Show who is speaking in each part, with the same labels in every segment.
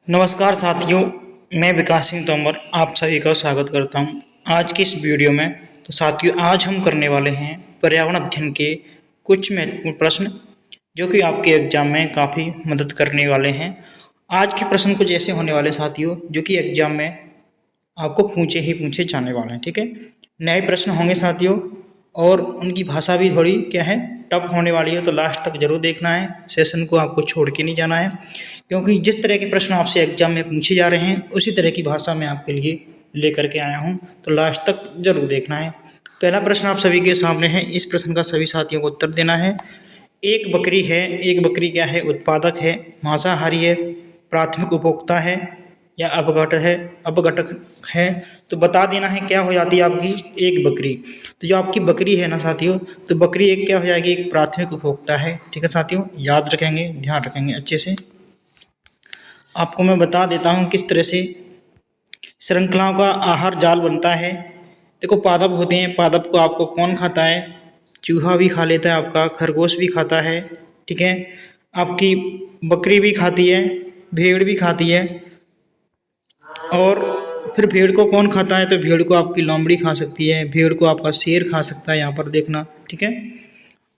Speaker 1: नमस्कार साथियों, मैं विकास सिंह तोमर आप सभी का स्वागत करता हूं। आज की इस वीडियो में तो साथियों आज हम करने वाले हैं पर्यावरण अध्ययन के कुछ महत्वपूर्ण प्रश्न जो कि आपके एग्जाम में काफ़ी मदद करने वाले हैं। आज के प्रश्न कुछ ऐसे होने वाले साथियों जो कि एग्जाम में आपको पूछे जाने वाले हैं। ठीक है, नए प्रश्न होंगे साथियों और उनकी भाषा भी थोड़ी क्या है टफ होने वाली है, तो लास्ट तक जरूर देखना है। सेशन को आपको छोड़ के नहीं जाना है, क्योंकि जिस तरह के प्रश्न आपसे एग्जाम में पूछे जा रहे हैं उसी तरह की भाषा मैं आपके लिए लेकर के आया हूं, तो लास्ट तक जरूर देखना है। पहला प्रश्न आप सभी के सामने है। इस प्रश्न का सभी साथियों को उत्तर देना है। एक बकरी है, एक बकरी क्या है? उत्पादक है, मांसाहारी है, प्राथमिक उपभोक्ता है या अपघटक है। तो बता देना है क्या हो जाती है आपकी एक बकरी। तो जो आपकी बकरी है ना साथियों, तो बकरी एक क्या हो जाएगी? एक प्राथमिक उपभोक्ता है। ठीक है साथियों, याद रखेंगे, ध्यान रखेंगे अच्छे से। आपको मैं बता देता हूँ किस तरह से श्रृंखलाओं का आहार जाल बनता है। देखो पादप होते हैं, पादप को आपको कौन खाता है? चूहा भी खा लेता है, आपका खरगोश भी खाता है। ठीक है, आपकी बकरी भी खाती है, भेड़ भी खाती है। और फिर भेड़ को कौन खाता है? तो भेड़ को आपकी लोमड़ी खा सकती है, भेड़ को आपका शेर खा सकता है, यहाँ पर देखना। ठीक है,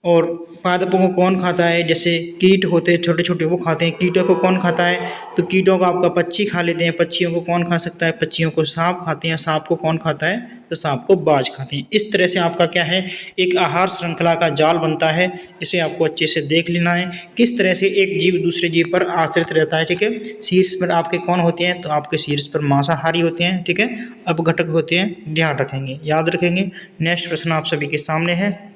Speaker 1: और पादपों को कौन खाता है? जैसे कीट होते हैं छोटे छोटे, वो खाते हैं। कीटों को कौन खाता है? तो कीटों को आपका पक्षी खा लेते हैं। पक्षियों को कौन खा सकता है? पक्षियों को सांप खाते हैं। सांप को कौन खाता है? तो सांप को बाज खाते हैं। इस तरह से आपका क्या है, एक आहार श्रृंखला का जाल बनता है। इसे आपको अच्छे से देख लेना है किस तरह से एक जीव दूसरे जीव पर आश्रित रहता है। ठीक है, शीर्ष पर आपके कौन होते हैं? तो आपके शीर्ष पर मांसाहारी होते हैं। ठीक है, अपघटक होते हैं, ध्यान रखेंगे, याद रखेंगे। नेक्स्ट प्रश्न आप सभी के सामने है।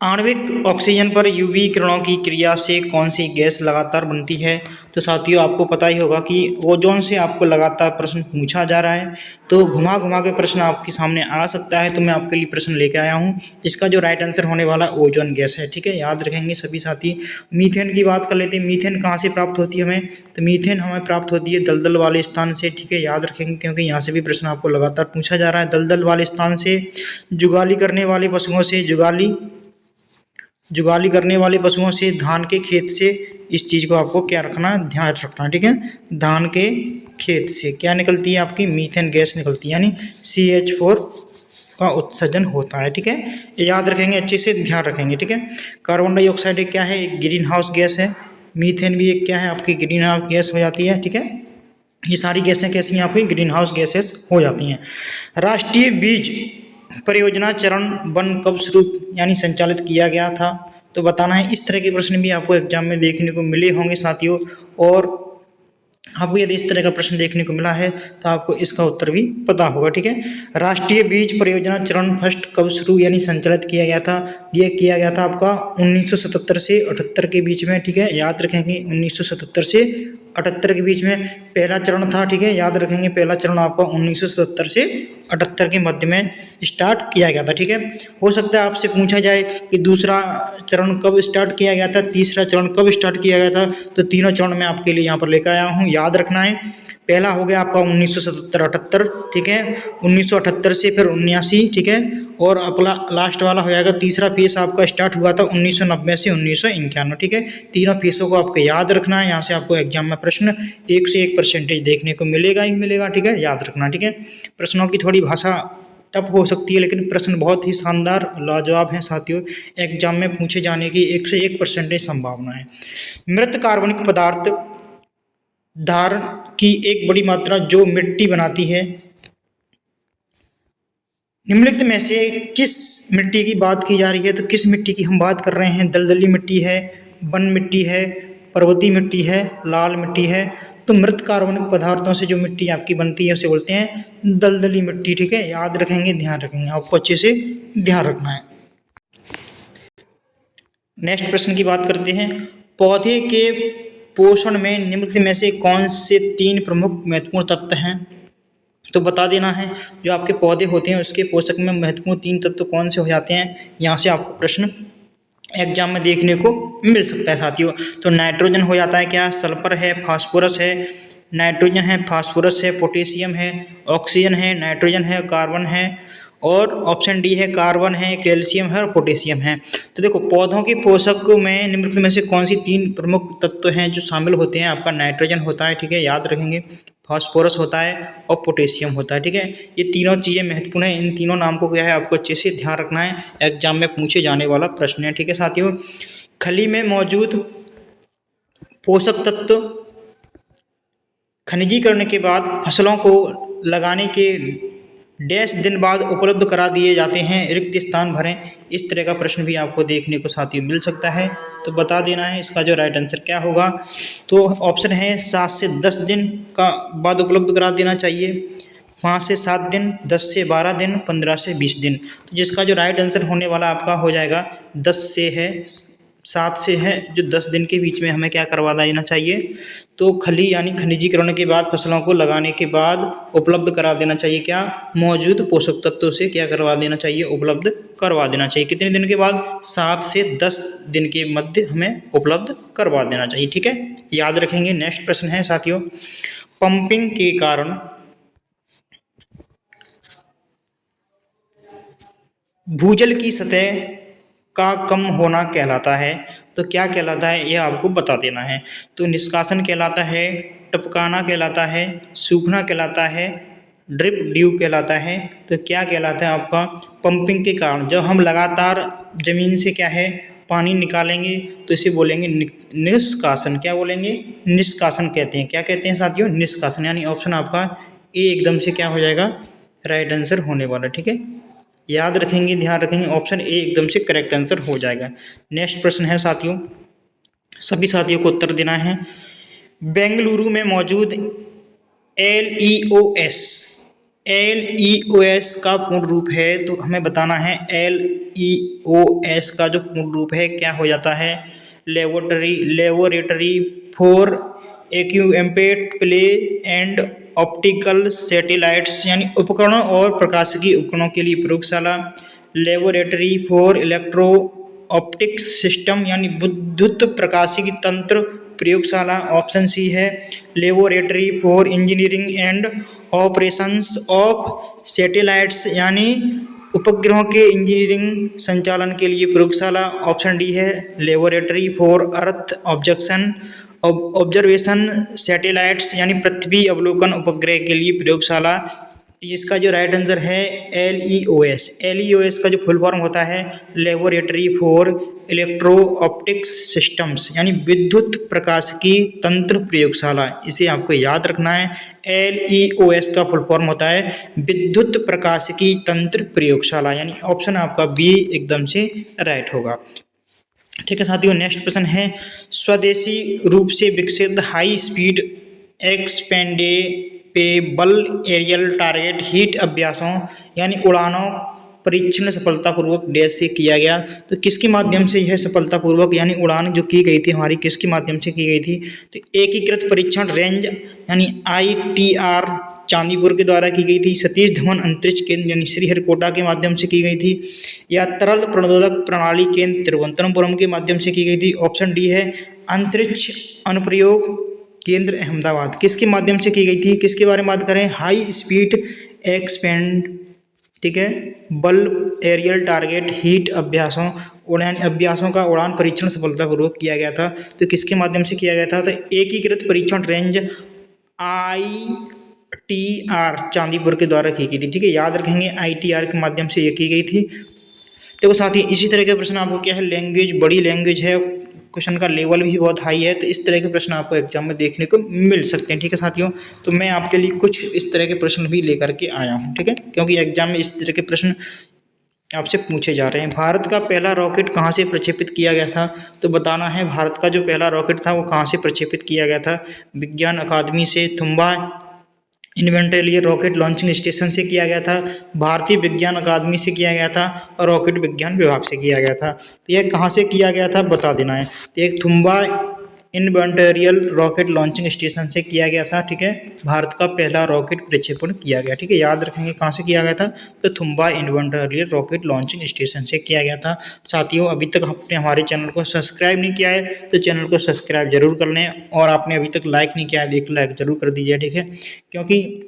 Speaker 1: आणविक ऑक्सीजन पर यूवी किरणों की क्रिया से कौन सी गैस लगातार बनती है? तो साथियों आपको पता ही होगा कि ओजोन से आपको लगातार प्रश्न पूछा जा रहा है, तो घुमा घुमा के प्रश्न आपके सामने आ सकता है। तो मैं आपके लिए प्रश्न लेके आया हूँ। इसका जो राइट आंसर होने वाला ओजोन गैस है। ठीक है, याद रखेंगे सभी साथी। मीथेन की बात कर लेते हैं। मीथेन कहाँ से प्राप्त होती है हमें? तो मीथेन हमें प्राप्त होती है दलदल वाले स्थान से। ठीक है, याद रखेंगे, क्योंकि यहाँ से भी प्रश्न आपको लगातार पूछा जा रहा है। दलदल वाले स्थान से, जुगाली करने वाले पशुओं से, जुगाली करने वाले पशुओं से, धान के खेत से। इस चीज़ को आपको क्या रखना है, ध्यान रखना है। ठीक है, धान के खेत से क्या निकलती है? आपकी मीथेन गैस निकलती है, यानी CH4 का उत्सर्जन होता है। ठीक है, ये याद रखेंगे, अच्छे से ध्यान रखेंगे। ठीक है, कार्बन डाइऑक्साइड एक क्या है? एक ग्रीन हाउस गैस है। मीथेन भी एक क्या है? आपकी ग्रीन हाउस गैस हो जाती है। ठीक है, ये सारी गैसें कैसी हैं? आपकी ग्रीन हाउस गैसेस हो जाती हैं। राष्ट्रीय बीज परियोजना चरण 1 कब शुरू यानी संचालित किया गया था? तो बताना है। इस तरह के प्रश्न भी आपको एग्जाम में देखने को मिले होंगे साथियों, और आपको यदि इस तरह का प्रश्न देखने को मिला है तो आपको इसका उत्तर भी पता होगा। ठीक है, राष्ट्रीय बीज परियोजना चरण 1 कब शुरू यानी संचालित किया गया था? ये किया गया था आपका 1977 से 78 के बीच में। ठीक है, याद रखेंगे, 1977 से 78 के बीच में पहला चरण था। ठीक है, याद रखेंगे, पहला चरण आपका 1977 से 78 के मध्य में स्टार्ट किया गया था। ठीक है, हो सकता है आपसे पूछा जाए कि दूसरा चरण कब स्टार्ट किया गया था, तीसरा चरण कब स्टार्ट किया गया था। तो तीनों चरण मैं आपके लिए यहाँ पर लेकर आया हूँ, याद रखना है। पहला हो गया आपका 1977-78। ठीक है, 1978 से फिर 79। ठीक है, और अपना लास्ट वाला हो जाएगा तीसरा फेस आपका स्टार्ट हुआ था 1990 से 1991। ठीक है, तीनों फेसों को आपको याद रखना है। यहाँ से आपको एग्जाम में प्रश्न 1 से 1% देखने को मिलेगा ही मिलेगा। ठीक है, याद रखना। ठीक है, प्रश्नों की थोड़ी भाषा टफ हो सकती है, लेकिन प्रश्न बहुत ही शानदार लाजवाब हैं साथियों। एग्जाम में पूछे जाने की 1 से 1% संभावना है। मृत कार्बनिक पदार्थ धारण की एक बड़ी मात्रा जो मिट्टी बनाती है, निम्नलिखित में से किस मिट्टी की बात की जा रही है? तो किस मिट्टी की हम बात कर रहे हैं? दलदली मिट्टी है, वन मिट्टी है, पर्वतीय मिट्टी है, लाल मिट्टी है। तो मृत कार्बनिक पदार्थों से जो मिट्टी आपकी बनती है उसे बोलते हैं दलदली मिट्टी। ठीक है, याद रखेंगे, ध्यान रखेंगे, आपको अच्छे से ध्यान रखना है। नेक्स्ट प्रश्न की बात करते हैं। पौधे के पोषण में निम्नलिखित में से कौन से 3 प्रमुख महत्वपूर्ण तत्व हैं? तो बता देना है। जो आपके पौधे होते हैं उसके पोषक में महत्वपूर्ण 3 तत्व कौन से हो जाते हैं? यहाँ से आपको प्रश्न एग्जाम में देखने को मिल सकता है साथियों। तो नाइट्रोजन हो जाता है क्या? सल्फर है, फास्फोरस है, नाइट्रोजन है, फास्फोरस है, पोटेशियम है, ऑक्सीजन है, नाइट्रोजन है, कार्बन है, और ऑप्शन डी है कार्बन है, कैल्शियम है और पोटेशियम है। तो देखो पौधों के पोषक में निम्नलिखित में से कौन सी 3 प्रमुख तत्व हैं जो शामिल होते हैं? आपका नाइट्रोजन होता है, ठीक है, याद रखेंगे, फास्फोरस होता है और पोटेशियम होता है, ठीक है। ये तीनों चीज़ें महत्वपूर्ण है, इन तीनों नाम को क्या है आपको अच्छे से ध्यान रखना है, एग्जाम में पूछे जाने वाला प्रश्न है, ठीक है साथियों। खली में मौजूद पोषक तत्व खनिजीकरण के बाद फसलों को लगाने के डैश दिन बाद उपलब्ध करा दिए जाते हैं, रिक्त स्थान भरें। इस तरह का प्रश्न भी आपको देखने को साथियों मिल सकता है, तो बता देना है इसका जो राइट आंसर क्या होगा। तो ऑप्शन है 7 से 10 दिन का बाद उपलब्ध करा देना चाहिए, 5 से 7 दिन, 10 से 12 दिन, 15 से 20 दिन। तो जिसका जो राइट आंसर होने वाला आपका हो जाएगा 10 से है, 7 से है, जो 10 दिन के बीच में हमें क्या करवा देना चाहिए, तो खली यानी खनिजीकरण के बाद फसलों को लगाने के बाद उपलब्ध करा देना चाहिए, क्या मौजूद पोषक तत्वों से क्या करवा देना चाहिए, उपलब्ध करवा देना चाहिए। कितने दिन के बाद? 7 से 10 दिन के मध्य हमें उपलब्ध करवा देना चाहिए, ठीक है, याद रखेंगे। नेक्स्ट प्रश्न है साथियों, पंपिंग के कारण भूजल की सतह का कम होना कहलाता है, तो क्या कहलाता है यह आपको बता देना है। तो निष्कासन कहलाता है, टपकाना कहलाता है, सूखना कहलाता है, ड्रिप ड्यू कहलाता है। तो क्या कहलाता है आपका? पंपिंग के कारण जब हम लगातार जमीन से क्या है पानी निकालेंगे तो इसे बोलेंगे निष्कासन। क्या बोलेंगे? निष्कासन कहते हैं। क्या कहते हैं साथियों? निष्कासन। यानी ऑप्शन आपका ए एकदम से क्या हो जाएगा, राइट आंसर होने वाला, ठीक है, याद रखेंगे, ध्यान रखेंगे, ऑप्शन ए एकदम से करेक्ट आंसर हो जाएगा। नेक्स्ट प्रश्न है साथियों, सभी साथियों को उत्तर देना है। बेंगलुरु में मौजूद LEOS का पूर्ण रूप है, तो हमें बताना है LEOS का जो पूर्ण रूप है क्या हो जाता है। Laboratory for equipment play and optical satellites, यानी उपकरणों और प्रकाशिकी उपकरणों के लिए प्रयोगशाला। Laboratory for electro optics system, यानी विद्युत प्रकाशिकी तंत्र प्रयोगशाला। ऑप्शन सी है laboratory for engineering and operations of satellites, यानी उपग्रहों के इंजीनियरिंग संचालन के लिए प्रयोगशाला। ऑप्शन डी है laboratory for earth observation satellites, यानी पृथ्वी अवलोकन उपग्रह के लिए प्रयोगशाला। जिसका जो राइट आंसर है LEOS का जो फुल फॉर्म होता है laboratory for electro optics systems, यानी विद्युत प्रकाशिकी तंत्र प्रयोगशाला। इसे आपको याद रखना है, LEOS का फुल फॉर्म होता है विद्युत प्रकाशिकी तंत्र प्रयोगशाला, यानी ऑप्शन आपका बी एकदम से राइट होगा, ठीक है साथियों। नेक्स्ट प्रश्न है, स्वदेशी रूप से विकसित high speed expendable aerial target heat अभ्यासों, यानी उड़ानों परीक्षण सफलतापूर्वक डैश से किया गया। तो किसके माध्यम से यह सफलतापूर्वक यानी उड़ान जो की गई थी हमारी किसके माध्यम से की गई थी? तो एकीकृत परीक्षण रेंज यानी ITR चांदीपुर के द्वारा की गई थी, सतीश धवन अंतरिक्ष केंद्र यानी श्रीहरिकोटा के माध्यम से की गई थी, या तरल प्रणोदक प्रणाली केंद्र तिरुवनंतपुरम के माध्यम से की गई थी। ऑप्शन डी है अंतरिक्ष अनुप्रयोग केंद्र अहमदाबाद। किसके माध्यम से की गई थी? किसके बारे में बात करें? हाई स्पीड एक्सपेंड, ठीक है, बल एरियल टारगेट हीट अभ्यासों उड़ान अभ्यासों का उड़ान परीक्षण सफलतापूर्वक किया गया था। तो किसके माध्यम से किया गया था? तो एकीकृत परीक्षण रेंज ITR चांदीपुर के द्वारा की गई थी, ठीक है, याद रखेंगे ITR के माध्यम से ये की गई थी। देखो साथ ही इसी तरह के प्रश्न आपको क्या है, लैंग्वेज बड़ी लैंग्वेज है, क्वेश्चन का लेवल भी बहुत हाई है, तो इस तरह के प्रश्न आपको एग्जाम में देखने को मिल सकते हैं, ठीक है साथियों। तो मैं आपके लिए कुछ इस तरह के प्रश्न भी लेकर के आया हूँ, ठीक है, क्योंकि एग्जाम में इस तरह के प्रश्न आपसे पूछे जा रहे हैं। भारत का पहला रॉकेट कहाँ से प्रक्षेपित किया गया था? तो बताना है भारत का जो पहला रॉकेट था वो कहाँ से प्रक्षेपित किया गया था। विज्ञान अकादमी से, थुम्बा इन्वेंटरियल रॉकेट लॉन्चिंग स्टेशन से किया गया था, भारतीय विज्ञान अकादमी से किया गया था और रॉकेट विज्ञान विभाग से किया गया था। तो यह कहाँ से किया गया था बता देना है। तो एक थुम्बा इन्वेंटरियल रॉकेट लॉन्चिंग स्टेशन से किया गया था, ठीक है, भारत का पहला रॉकेट प्रक्षेपण किया गया, ठीक है, याद रखेंगे कहाँ से किया गया था। तो थुम्बा इन्वेंटरियल रॉकेट लॉन्चिंग स्टेशन से किया गया था। साथियों अभी तक आपने हमारे चैनल को सब्सक्राइब नहीं किया है तो चैनल को सब्सक्राइब जरूर कर लें, और आपने अभी तक लाइक नहीं किया है देख लाइक जरूर कर दीजिए, ठीक है, क्योंकि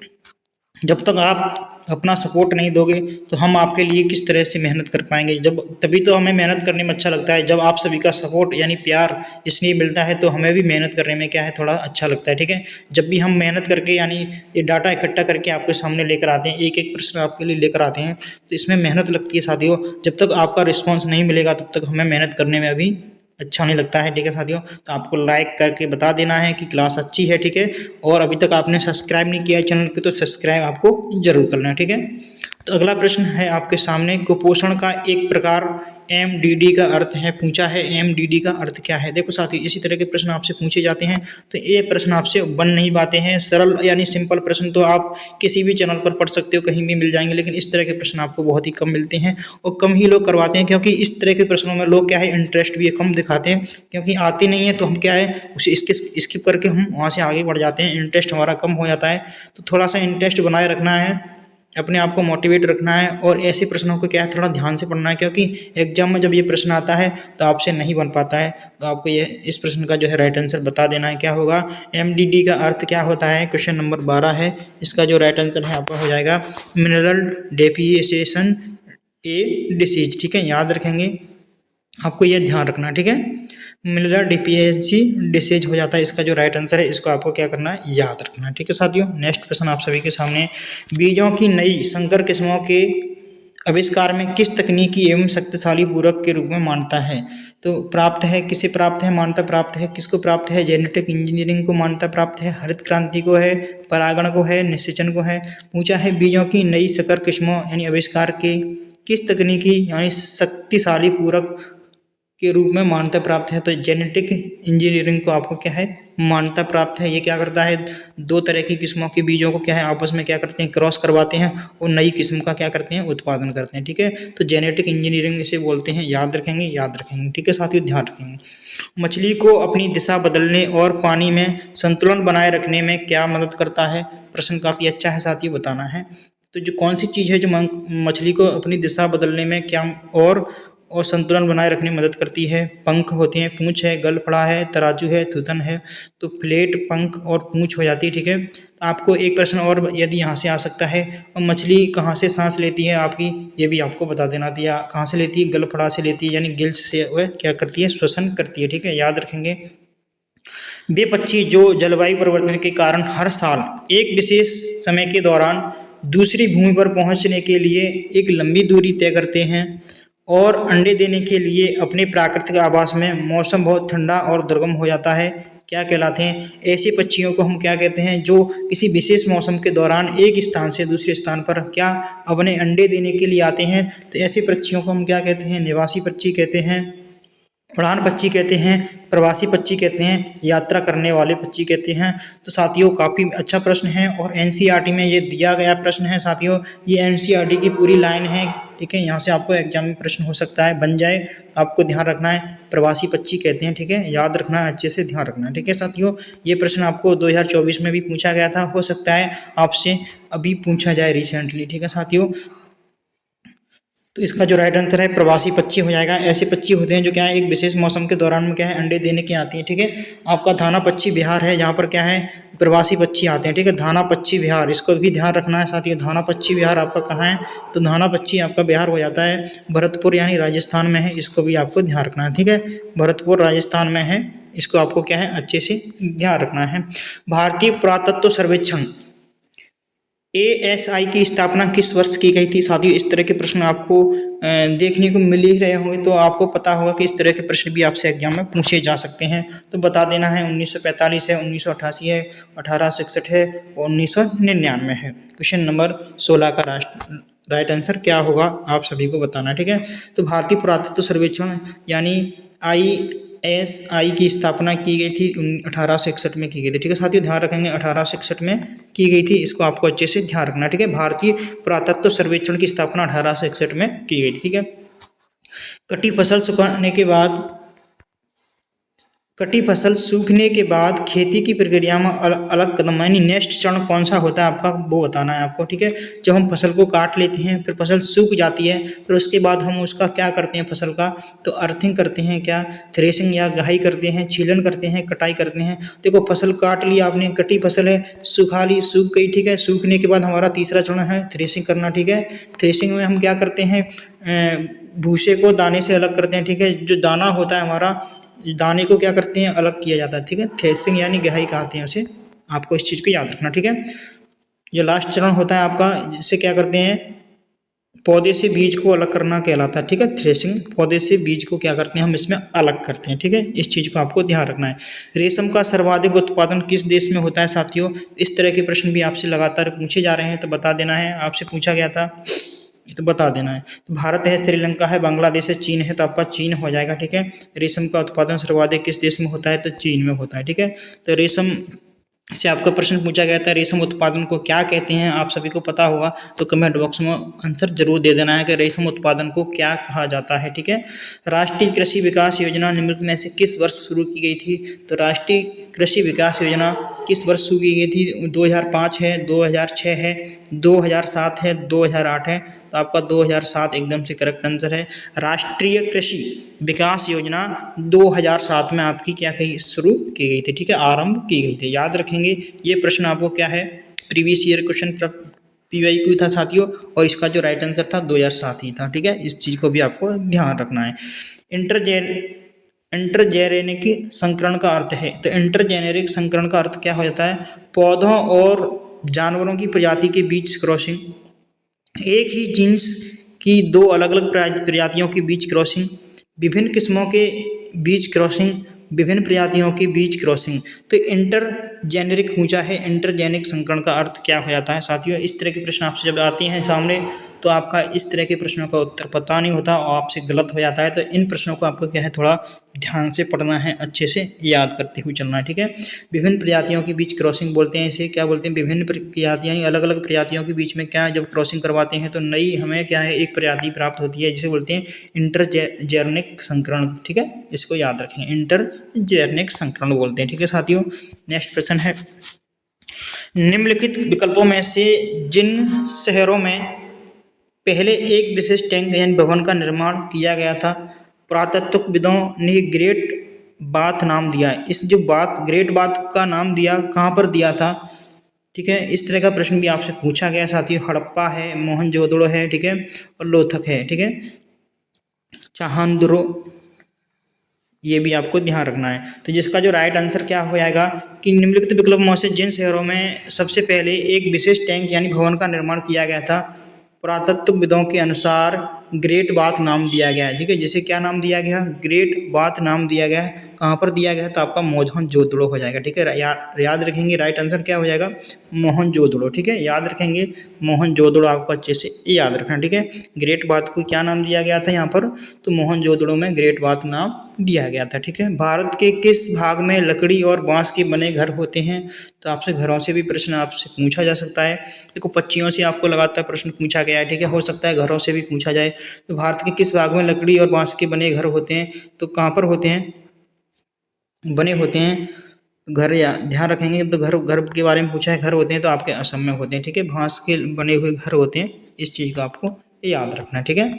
Speaker 1: जब तक आप अपना सपोर्ट नहीं दोगे तो हम आपके लिए किस तरह से मेहनत कर पाएंगे। जब तभी तो हमें मेहनत करने में अच्छा लगता है, जब आप सभी का सपोर्ट यानी प्यार इसलिए मिलता है तो हमें भी मेहनत करने में क्या है थोड़ा अच्छा लगता है, ठीक है। जब भी हम मेहनत करके यानी ये डाटा इकट्ठा करके आपके सामने लेकर आते हैं, एक एक प्रश्न आपके लिए लेकर आते हैं, तो इसमें मेहनत लगती है साथियों। जब तक आपका रिस्पॉन्स नहीं मिलेगा तब तक हमें मेहनत करने में अभी अच्छा नहीं लगता है, ठीक है साथियों। तो आपको लाइक करके बता देना है कि क्लास अच्छी है, ठीक है। और अभी तक आपने सब्सक्राइब नहीं किया है चैनल को तो सब्सक्राइब आपको जरूर करना है, ठीक है। तो अगला प्रश्न है आपके सामने, कुपोषण का एक प्रकार एमडीडी का अर्थ है पूछा है। एमडीडी का अर्थ क्या है? देखो साथियों, इसी तरह के प्रश्न आपसे पूछे जाते हैं, तो ये प्रश्न आपसे बन नहीं पाते हैं। सरल यानी सिंपल प्रश्न तो आप किसी भी चैनल पर पढ़ सकते हो, कहीं भी मिल जाएंगे, लेकिन इस तरह के प्रश्न आपको बहुत ही कम मिलते हैं और कम ही लोग करवाते हैं, क्योंकि इस तरह के प्रश्नों में लोग क्या है इंटरेस्ट भी कम दिखाते हैं, क्योंकि आते नहीं है तो हम क्या है उसे स्किप करके हम वहाँ से आगे बढ़ जाते हैं, इंटरेस्ट हमारा कम हो जाता है। तो थोड़ा सा इंटरेस्ट बनाए रखना है, अपने आप को मोटिवेट रखना है और ऐसे प्रश्नों को क्या है थोड़ा ध्यान से पढ़ना है, क्योंकि एग्जाम में जब ये प्रश्न आता है तो आपसे नहीं बन पाता है। तो आपको ये इस प्रश्न का जो है राइट आंसर बता देना है क्या होगा। एमडीडी का अर्थ क्या होता है? क्वेश्चन नंबर 12 है, इसका जो राइट आंसर है आपका हो जाएगा मिनरल डेफिशिएंसी ए डिसीज, ठीक है, याद रखेंगे, आपको यह ध्यान रखना है, ठीक है। मिनरल डिफिशिएंसी डिसीज हो जाता है इसका जो राइट आंसर है, इसको आपको क्या करना है याद रखना है, ठीक है साथियों। नेक्स्ट प्रश्न आप सभी के सामने, बीजों की नई संकर किस्मों के आविष्कार में किस तकनीकी एवं शक्तिशाली पूरक के रूप में मानता है? तो प्राप्त है, किसे प्राप्त है? मान्यता प्राप्त है, किसको प्राप्त है? जेनेटिक इंजीनियरिंग को मान्यता प्राप्त है, हरित क्रांति को है, परागण को है, निषेचन को है। पूछा है बीजों की नई संकर किस्मों यानी आविष्कार के किस तकनीकी यानी शक्तिशाली पूरक के रूप में मान्यता प्राप्त है? तो जेनेटिक इंजीनियरिंग को आपको क्या है मान्यता प्राप्त है। ये क्या करता है, दो तरह की किस्मों के बीजों को क्या है आपस में क्या करते हैं क्रॉस करवाते हैं और नई किस्म का क्या करते हैं उत्पादन करते हैं, ठीक है। तो जेनेटिक इंजीनियरिंग इसे बोलते हैं, याद रखेंगे याद रखेंगे, ठीक है साथियों, ध्यान रखेंगे। मछली को अपनी दिशा बदलने और पानी में संतुलन बनाए रखने में क्या मदद करता है? प्रश्न काफ़ी अच्छा है साथियों, बताना है। तो जो कौन सी चीज़ है जो मछली को अपनी दिशा बदलने में क्या और संतुलन बनाए रखने में मदद करती है? पंख होते हैं, पूंछ है, गलफड़ा है, तराजू है, थूथन है। तो प्लेट, पंख और पूंछ हो जाती है, ठीक है। तो आपको एक प्रश्न और यदि यहाँ से आ सकता है, और मछली कहाँ से सांस लेती है आपकी, ये भी आपको बता देना दिया। कहाँ से लेती है? गलफड़ा से लेती है, यानी गिल्स से वह क्या करती है श्वसन करती है, ठीक है, याद रखेंगे। वे पक्षी जो जलवायु परिवर्तन के कारण हर साल एक विशेष समय के दौरान दूसरी भूमि पर पहुंचने के लिए एक लंबी दूरी तय करते हैं और अंडे देने के लिए अपने प्राकृतिक आवास में मौसम बहुत ठंडा और दुर्गम हो जाता है, क्या कहलाते हैं? ऐसे पक्षियों को हम क्या कहते हैं जो किसी विशेष मौसम के दौरान एक स्थान से दूसरे स्थान पर क्या अपने अंडे देने के लिए आते हैं। तो ऐसे पक्षियों को हम क्या कहते हैं? निवासी पक्षी कहते हैं, उड़ान पक्षी कहते हैं, प्रवासी पक्षी कहते हैं, यात्रा करने वाले पक्षी कहते हैं। तो साथियों काफ़ी अच्छा प्रश्न है और एनसीईआरटी में ये दिया गया प्रश्न है साथियों, ये एनसीईआरटी की पूरी लाइन है, ठीक है। यहाँ से आपको एग्जाम में प्रश्न हो सकता है बन जाए, तो आपको ध्यान रखना है प्रवासी पक्षी कहते हैं, ठीक है, याद रखना है, अच्छे से ध्यान रखना है, ठीक है साथियों। ये प्रश्न आपको 2024 में भी पूछा गया था, हो सकता है आपसे अभी पूछा जाए रिसेंटली, ठीक है साथियों। तो इसका जो राइट आंसर है प्रवासी पक्षी हो जाएगा। ऐसे पक्षी होते हैं जो क्या है एक विशेष मौसम के दौरान में क्या है अंडे देने के आती हैं, ठीक है। आपका धाना पक्षी बिहार है, यहाँ पर क्या है प्रवासी पक्षी आते हैं, ठीक है, धाना पक्षी बिहार, इसको भी ध्यान रखना है साथियों। धाना पक्षी बिहार आपका कहाँ है? तो धाना पक्षी आपका बिहार हो जाता है भरतपुर यानी राजस्थान में है, इसको भी आपको ध्यान रखना है, ठीक है, भरतपुर राजस्थान में है, इसको आपको क्या है अच्छे से ध्यान रखना है। भारतीय पुरातत्व सर्वेक्षण ASI की स्थापना किस वर्ष की गई थी? साथियों इस तरह के प्रश्न आपको देखने को मिल ही रहे होंगे, तो आपको पता होगा कि इस तरह के प्रश्न भी आपसे एग्जाम में पूछे जा सकते हैं। तो बता देना है 1945 है, 1988 है, 1861 है और 1999 है। क्वेश्चन नंबर 16 का राइट आंसर क्या होगा आप सभी को बताना है, ठीक है। तो भारतीय पुरातत्व सर्वेक्षण यानी ISI की स्थापना की गई थी 1861 में की गई थी, ठीक है साथियों, ध्यान रखेंगे 1861 में की गई थी, इसको आपको अच्छे से ध्यान रखना है, ठीक है। भारतीय पुरातत्व सर्वेक्षण की स्थापना 1861 में की गई थी, ठीक है। कटी फसल सुखाने के बाद कटी फसल सूखने के बाद खेती की प्रक्रिया में अलग कदम यानी नेक्स्ट चरण कौन सा होता है आपका, वो बताना है आपको। ठीक है, जब हम फसल को काट लेते हैं, फिर फसल सूख जाती है, फिर उसके बाद हम उसका क्या करते हैं फसल का, तो अर्थिंग करते हैं, क्या थ्रेसिंग या गहाई करते हैं, छीलन करते हैं, कटाई करते हैं। देखो फसल काट ली आपने, कटी फसल है, सुखा ली, सूख गई। ठीक है, सूखने के बाद हमारा तीसरा चरण है थ्रेसिंग करना। ठीक है, थ्रेसिंग में हम क्या करते हैं, भूसे को दाने से अलग करते हैं। ठीक है, जो दाना होता है हमारा, दाने को क्या करते हैं, अलग किया जाता है। ठीक है, थ्रेसिंग यानी गहाई कहते हैं उसे, आपको इस चीज़ को याद रखना। ठीक है, जो लास्ट चरण होता है आपका, जिससे क्या करते हैं, पौधे से बीज को अलग करना कहलाता है। ठीक है, थ्रेसिंग, पौधे से बीज को क्या करते हैं, हम इसमें अलग करते हैं। ठीक है, इस चीज़ को आपको ध्यान रखना है। रेशम का सर्वाधिक उत्पादन किस देश में होता है साथियों? इस तरह के प्रश्न भी आपसे लगातार पूछे जा रहे हैं, तो बता देना है, आपसे पूछा गया था तो बता देना है। तो भारत है, श्रीलंका है, बांग्लादेश है, चीन है, तो आपका चीन हो जाएगा। ठीक है, रेशम का उत्पादन सर्वाधिक किस देश में होता है, तो चीन में होता है। ठीक है, तो रेशम से आपका प्रश्न पूछा गया था, रेशम उत्पादन को क्या कहते हैं, आप सभी को पता होगा, तो कमेंट बॉक्स में आंसर जरूर दे देना है कि रेशम उत्पादन को क्या कहा जाता है। ठीक है, राष्ट्रीय कृषि विकास योजना निम्नलिखित में से किस वर्ष शुरू की गई थी? तो राष्ट्रीय कृषि विकास योजना किस वर्ष शुरू की गई थी? 2005 है, 2006 है, 2007 है, 2008 है, तो आपका 2007 एकदम से करेक्ट आंसर है। राष्ट्रीय कृषि विकास योजना 2007 में आपकी क्या कही, शुरू की गई थी। ठीक है, आरंभ की गई थी, याद रखेंगे। ये प्रश्न आपको क्या है, प्रीवियस ईयर क्वेश्चन PYQ था साथियों, और इसका जो राइट आंसर था 2007 ही था। ठीक है, इस चीज़ को भी आपको ध्यान रखना है। इंटरजेनेरिक संकरण का अर्थ है, तो इंटरजेनेरिक संकरण का अर्थ क्या हो जाता है, पौधों और जानवरों की प्रजाति के बीच क्रॉसिंग, एक ही जीन्स की दो अलग अलग प्रजातियों के बीच क्रॉसिंग, विभिन्न किस्मों के बीच क्रॉसिंग, विभिन्न प्रजातियों के बीच क्रॉसिंग। तो इंटरजेनेरिक पूछा है, इंटरजेनिक संकरण का अर्थ क्या हो जाता है साथियों? इस तरह के प्रश्न आपसे जब आते हैं सामने, तो आपका इस तरह के प्रश्नों का उत्तर पता नहीं होता और आपसे गलत हो जाता है। तो इन प्रश्नों को आपको क्या है, थोड़ा ध्यान से पढ़ना है, अच्छे से याद करते हुए चलना है। ठीक है, विभिन्न प्रजातियों के बीच क्रॉसिंग बोलते हैं, इसे क्या बोलते हैं, विभिन्न प्रजातियाँ, अलग अलग प्रजातियों के बीच में क्या जब क्रॉसिंग करवाते हैं तो नई हमें क्या है, एक प्रजाति प्राप्त होती है, जिसे बोलते हैं इंटरजेनिक संकरण। ठीक है, इसको याद रखें, इंटरजेनिक संकरण बोलते हैं। ठीक है साथियों, नेक्स्ट प्रश्न है, निम्नलिखित विकल्पों में से जिन शहरों में पहले एक विशेष टैंक यानी भवन का निर्माण किया गया था, पुरातत्वविदों ने ग्रेट बाथ नाम दिया। इस जो बाथ, ग्रेट बाथ का नाम दिया, कहाँ पर दिया था? ठीक है, इस तरह का प्रश्न भी आपसे पूछा गया साथियों। हड़प्पा है, मोहनजोदड़ो है, ठीक है, और लोथक है। ठीक है, चाहंदरो, ये भी आपको ध्यान रखना है। तो जिसका जो राइट आंसर क्या हो जाएगा कि निम्नलिखित विकल्पों में से जिन शहरों में सबसे पहले एक विशेष टैंक यानी भवन का निर्माण किया गया था, पुरातत्वविदों के अनुसार ग्रेट बाथ नाम दिया गया है। ठीक है, जिसे क्या नाम दिया गया, ग्रेट बाथ नाम दिया गया है। कहाँ पर दिया गया है, तो आपका मोहनजोदड़ो हो जाएगा। ठीक है, याद रखेंगे, राइट आंसर क्या हो जाएगा, मोहनजोदड़ो। ठीक है, याद रखेंगे, मोहनजोदड़ो आपको अच्छे से याद रखना। ठीक है, ग्रेट बाथ को क्या नाम दिया गया था यहाँ पर, तो मोहनजोदड़ो में ग्रेट बाथ नाम दिया गया था। ठीक है, भारत के किस भाग में लकड़ी और बांस के बने घर होते हैं? तो आपसे घरों से भी प्रश्न आपसे पूछा जा सकता है। देखो पक्षियों से आपको लगातार प्रश्न पूछा गया है। ठीक है, हो सकता है घरों से भी पूछा जाए। तो भारत के किस भाग में लकड़ी और बांस के बने घर होते हैं? तो कहाँ पर होते हैं, बने होते हैं घर, या ध्यान रखेंगे। तो घर के बारे में पूछा है, घर होते हैं तो आपके असम में होते हैं। ठीक है, बांस के बने हुए घर होते हैं, इस चीज़ को आपको याद रखना है। ठीक है,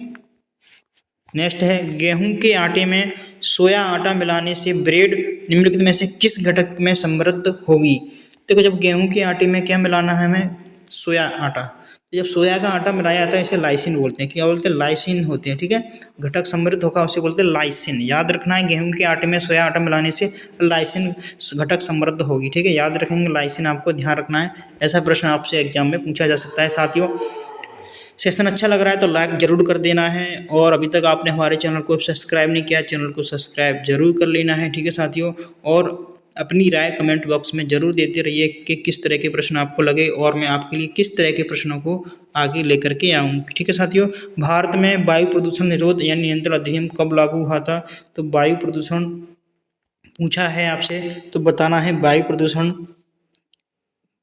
Speaker 1: नेक्स्ट है, गेहूं के आटे में सोया आटा मिलाने से ब्रेड निम्नलिखित में से किस घटक में समृद्ध होगी? देखो जब गेहूं के आटे में क्या मिलाना है हमें, सोया आटा। तो जब सोया का आटा मिलाया जाता है इसे लाइसिन बोलते हैं। क्या बोलते हैं, लाइसिन होते हैं। ठीक है, घटक समृद्ध होगा उसे बोलते हैं लाइसिन। याद रखना है, गेहूं के आटे में सोया आटा मिलाने से लाइसिन घटक समृद्ध होगी। ठीक है, याद रखेंगे, लाइसिन आपको ध्यान रखना है। ऐसा प्रश्न आपसे एग्जाम में पूछा जा सकता है। साथियों, सेशन अच्छा लग रहा है तो लाइक जरूर कर देना है, और अभी तक आपने हमारे चैनल को सब्सक्राइब नहीं किया, चैनल को सब्सक्राइब जरूर कर लेना है। ठीक है साथियों, और अपनी राय कमेंट बॉक्स में जरूर देते रहिए कि किस तरह के प्रश्न आपको लगे और मैं आपके लिए किस तरह के प्रश्नों को आगे लेकर के आऊँ। ठीक है साथियों, भारत में वायु प्रदूषण निरोध या नियंत्रण अधिनियम कब लागू हुआ था? तो वायु प्रदूषण पूछा है आपसे, तो बताना है वायु प्रदूषण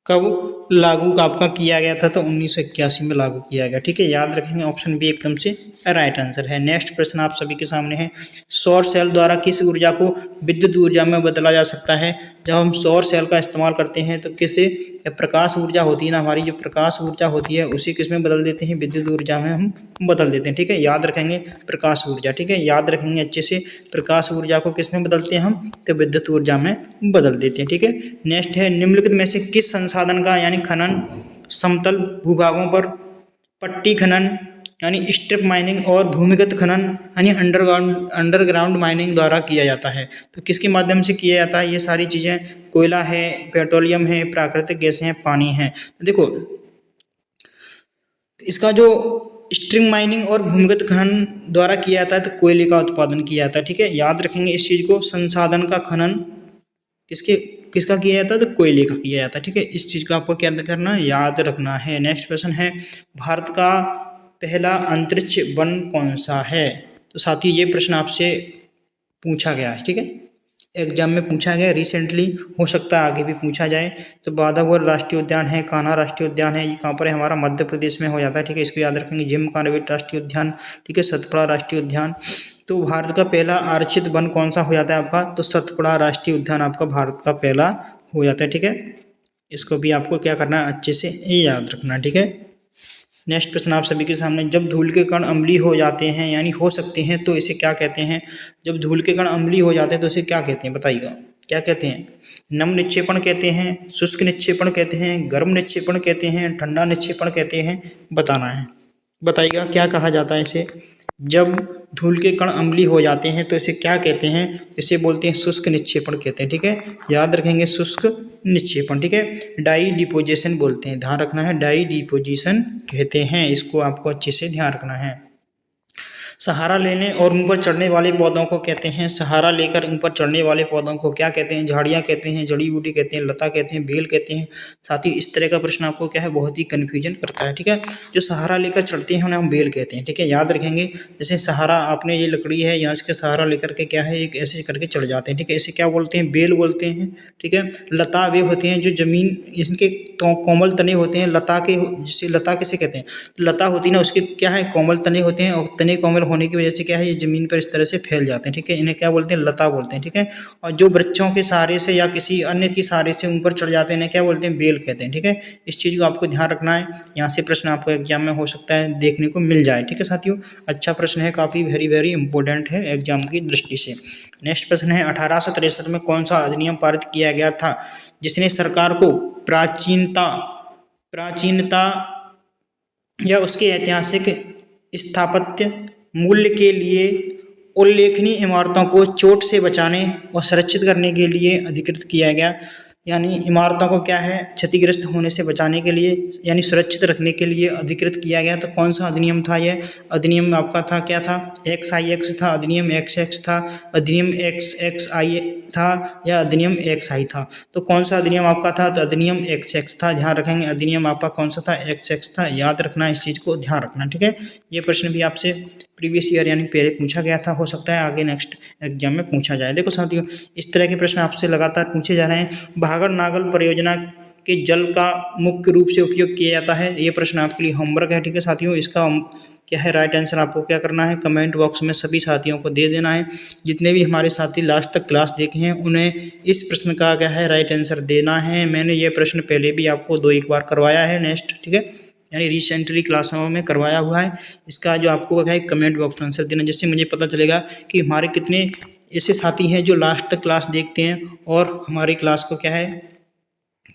Speaker 1: कब लागू आपका किया गया था, तो 1981 में लागू किया गया। ठीक है, याद रखेंगे, ऑप्शन बी एकदम से राइट आंसर है। नेक्स्ट प्रश्न आप सभी के सामने है, सौर सेल द्वारा किस ऊर्जा को विद्युत ऊर्जा में बदला जा सकता है। जब हम सौर सेल का इस्तेमाल करते हैं तो किसे प्रकाश ऊर्जा होती है ना, हमारी जो प्रकाश ऊर्जा होती है उसी किस में बदल देते हैं, विद्युत ऊर्जा में हम बदल देते हैं। ठीक है, याद रखेंगे प्रकाश ऊर्जा। ठीक है, याद रखेंगे अच्छे से, प्रकाश ऊर्जा को किस में बदलते हैं हम, तो विद्युत ऊर्जा में बदल देते हैं। ठीक है, नेक्स्ट है, निम्नलिखित में से किस संसाधन का यानी खनन समतल भूभागों पर पट्टी खनन यानी स्ट्रिप माइनिंग और भूमिगत खनन यानी अंडरग्राउंड माइनिंग द्वारा किया जाता है। तो किसके माध्यम से किया जाता है, ये सारी चीज़ें, कोयला है, पेट्रोलियम है, प्राकृतिक गैस है, पानी है। तो देखो इसका जो स्ट्रिंग माइनिंग और भूमिगत खनन द्वारा किया जाता है तो कोयले का उत्पादन किया जाता है। ठीक है, याद रखेंगे इस चीज़ को, संसाधन का खनन किसका किया जाता है, तो कोयले का किया जाता है। ठीक है, इस चीज़ को आपको क्या करना है, याद रखना है। नेक्स्ट क्वेश्चन है, भारत का पहला अंतरिक्ष वन कौन सा है। तो साथियों ये प्रश्न आपसे पूछा गया है। ठीक है, एग्जाम में पूछा गया रिसेंटली, हो सकता है आगे भी पूछा जाए। तो बांधवगढ़ राष्ट्रीय उद्यान है, कान्हा राष्ट्रीय उद्यान है, ये कहाँ पर है, हमारा मध्य प्रदेश में हो जाता है। ठीक है, इसको याद रखेंगे। जिम कॉर्बेट राष्ट्रीय उद्यान, ठीक है, सतपुड़ा राष्ट्रीय उद्यान। तो भारत का पहला आरक्षित वन कौन सा हो जाता है आपका, तो सतपुड़ा राष्ट्रीय उद्यान आपका भारत का पहला हो जाता है। ठीक है, इसको भी आपको क्या करना है, अच्छे से याद रखना। ठीक है, नेक्स्ट प्रश्न आप सभी के सामने, जब धूल के कण अम्लीय हो जाते हैं यानी हो सकते हैं तो इसे क्या कहते हैं। जब धूल के कण अम्लीय हो जाते हैं तो इसे क्या कहते हैं, बताइएगा क्या कहते हैं। नम निक्षेपण कहते हैं, शुष्क निक्षेपण कहते हैं, गर्म निक्षेपण कहते हैं, ठंडा निक्षेपण कहते हैं, बताना है। बताइएगा क्या कहा जाता है इसे। जब धूल के कण अम्लीय हो जाते हैं तो इसे क्या कहते हैं, इसे बोलते हैं शुष्क निक्षेपण कहते हैं। ठीक है, याद रखेंगे शुष्क निक्षेपण। ठीक है, डाई डिपोजिशन बोलते हैं, ध्यान रखना है, डाई डिपोजिशन कहते हैं, इसको आपको अच्छे से ध्यान रखना है। सहारा लेने और उन पर चढ़ने वाले पौधों को कहते हैं, सहारा लेकर उन पर चढ़ने वाले पौधों को क्या कहते हैं, झाड़ियाँ कहते हैं, जड़ी बूटी कहते हैं, लता कहते हैं, बेल कहते हैं। साथ ही इस तरह का प्रश्न आपको क्या है, बहुत ही कन्फ्यूजन करता है। ठीक है, जो सहारा लेकर चढ़ते हैं उन्हें हम बेल कहते हैं। ठीक है, याद रखेंगे, जैसे सहारा आपने ये लकड़ी है, यहाँ इसके सहारा लेकर के क्या है, एक ऐसे करके चढ़ जाते हैं। ठीक है, इसे क्या बोलते हैं, बेल बोलते हैं। ठीक है, लता वे होते हैं जो जमीन, इनके कोमल तने होते हैं, लता के, जिसे लता किसे कहते हैं, लता होती है ना, उसके क्या है, कोमल तने होते हैं, और तने कोमल होने की वजह से क्या है, ये जमीन पर इस तरह से फैल जाते हैं। ठीक है, इन्हें क्या बोलते हैं, लता बोलते हैं। ठीक है, और जो वृक्षों के सहारे से या किसी अन्य के सहारे से ऊपर चढ़ जाते हैं इन्हें क्या बोलते हैं, बेल कहते हैं। ठीक है, इस चीज़ को आपको ध्यान रखना है, यहाँ से प्रश्न आपको एग्जाम में हो सकता है देखने को मिल जाए। ठीक है साथियों, अच्छा प्रश्न है, काफ़ी वेरी इंपॉर्टेंट है एग्जाम की दृष्टि से। नेक्स्ट प्रश्न है, 1863 में कौन सा अधिनियम पारित किया गया था जिसने सरकार को प्राचीनता या उसके ऐतिहासिक स्थापत्य मूल्य के लिए उल्लेखनीय इमारतों को चोट से बचाने और सुरक्षित करने के लिए अधिकृत किया गया। यानी इमारतों को क्या है, क्षतिग्रस्त होने से बचाने के लिए यानी सुरक्षित रखने के लिए अधिकृत किया गया। तो कौन सा अधिनियम था यह, अधिनियम आपका था, क्या था, XIX था, अधिनियम XX था, अधिनियम XXI था, या अधिनियम XI था। तो कौन सा अधिनियम आपका था, तो अधिनियम XX था। ध्यान रखेंगे, अधिनियम आपका कौन सा था, XX था, याद रखना, इस चीज़ को ध्यान रखना। ठीक है, ये प्रश्न भी आपसे प्रीवियस ईयर यानी पहले पूछा गया था, हो सकता है आगे नेक्स्ट एग्जाम में पूछा जाए। देखो साथियों, इस तरह के प्रश्न आपसे लगातार पूछे जा रहे हैं। भागड़ नागल परियोजना के जल का मुख्य रूप से उपयोग किया जाता है, ये प्रश्न आपके लिए होमवर्क है। ठीक है साथियों, इसका क्या है राइट आंसर आपको क्या करना है, कमेंट बॉक्स में सभी साथियों को दे देना है। जितने भी हमारे साथी लास्ट तक क्लास देखे हैं उन्हें इस प्रश्न का क्या है राइट आंसर देना है। मैंने ये प्रश्न पहले भी आपको 2-1 बार करवाया है नेक्स्ट, ठीक है, यानी रिसेंटली क्लासों में करवाया हुआ है। इसका जो आपको क्या है कमेंट बॉक्स में आंसर देना, जिससे मुझे पता चलेगा कि हमारे कितने ऐसे साथी हैं जो लास्ट तक क्लास देखते हैं और हमारी क्लास को क्या है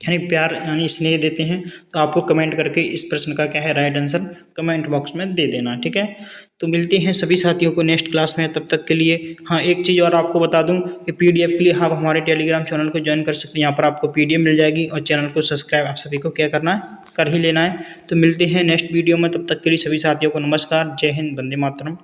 Speaker 1: यानी प्यार यानी स्नेह देते हैं। तो आपको कमेंट करके इस प्रश्न का क्या है राइट आंसर कमेंट बॉक्स में दे देना। ठीक है, तो मिलते हैं सभी साथियों को नेक्स्ट क्लास में, तब तक के लिए। हाँ, एक चीज़ और आपको बता दूं कि PDF के लिए आप हमारे टेलीग्राम चैनल को ज्वाइन कर सकते हैं, यहाँ पर आपको PDF मिल जाएगी और चैनल को सब्सक्राइब आप सभी को क्या करना है, कर ही लेना है। तो मिलते हैं नेक्स्ट वीडियो में, तब तक के लिए सभी साथियों को नमस्कार, जय हिंद, वंदे मातरम।